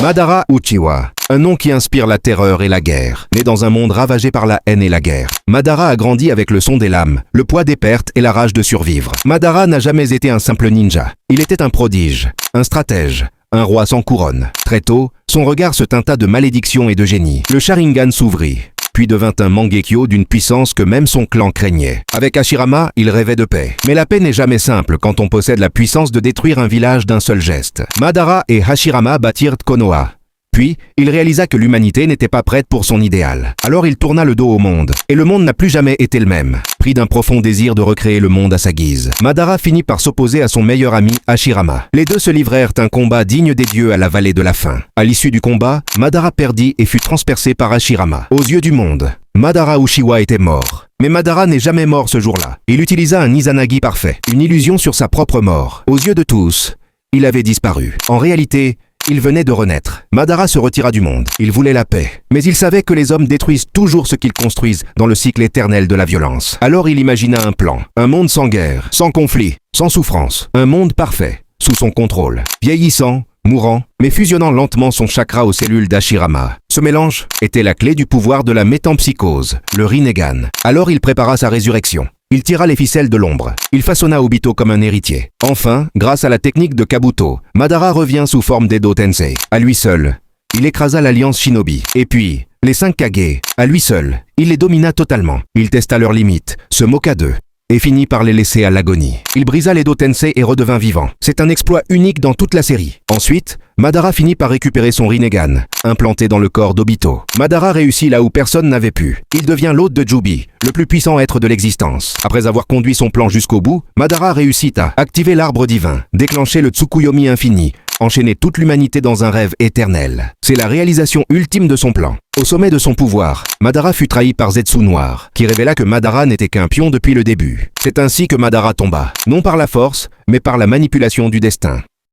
Madara Uchiwa, un nom qui inspire la terreur et la guerre. Né dans un monde ravagé par la haine et la guerre, Madara a grandi avec le son des lames, le poids des pertes et la rage de survivre. Madara n'a jamais été un simple ninja. Il était un prodige, un stratège, un roi sans couronne. Très tôt, son regard se teinta de malédiction et de génie. Le Sharingan s'ouvrit, puis devint un Mangekyo d'une puissance que même son clan craignait. Avec Hashirama, il rêvait de paix. Mais la paix n'est jamais simple quand on possède la puissance de détruire un village d'un seul geste. Madara et Hashirama bâtirent Konoha. Puis, il réalisa que l'humanité n'était pas prête pour son idéal. Alors il tourna le dos au monde. Et le monde n'a plus jamais été le même. Pris d'un profond désir de recréer le monde à sa guise, Madara finit par s'opposer à son meilleur ami, Hashirama. Les deux se livrèrent un combat digne des dieux à la vallée de la faim. À l'issue du combat, Madara perdit et fut transpercé par Hashirama. Aux yeux du monde, Madara Uchiwa était mort. Mais Madara n'est jamais mort ce jour-là. Il utilisa un Izanagi parfait, une illusion sur sa propre mort. Aux yeux de tous, il avait disparu. En réalité, il venait de renaître. Madara se retira du monde. Il voulait la paix. Mais il savait que les hommes détruisent toujours ce qu'ils construisent dans le cycle éternel de la violence. Alors il imagina un plan. Un monde sans guerre, sans conflit, sans souffrance. Un monde parfait, sous son contrôle. Vieillissant, mourant, mais fusionnant lentement son chakra aux cellules d'Hashirama. Ce mélange était la clé du pouvoir de la métampsychose, le Rinnegan. Alors il prépara sa résurrection. Il tira les ficelles de l'ombre. Il façonna Obito comme un héritier. Enfin, grâce à la technique de Kabuto, Madara revient sous forme d'Edo Tensei. À lui seul, il écrasa l'alliance Shinobi. Et puis, les 5 Kage, à lui seul, il les domina totalement. Il testa leurs limites, se moqua d'eux, et finit par les laisser à l'agonie. Il brisa l'Edo Tensei et redevint vivant. C'est un exploit unique dans toute la série. Ensuite, Madara finit par récupérer son Rinnegan, implanté dans le corps d'Obito. Madara réussit là où personne n'avait pu. Il devient l'hôte de Jubi, le plus puissant être de l'existence. Après avoir conduit son plan jusqu'au bout, Madara réussit à activer l'arbre divin, déclencher le Tsukuyomi infini, enchaîner toute l'humanité dans un rêve éternel. C'est la réalisation ultime de son plan. Au sommet de son pouvoir, Madara fut trahi par Zetsu Noir, qui révéla que Madara n'était qu'un pion depuis le début. C'est ainsi que Madara tomba, non par la force, mais par la manipulation du destin.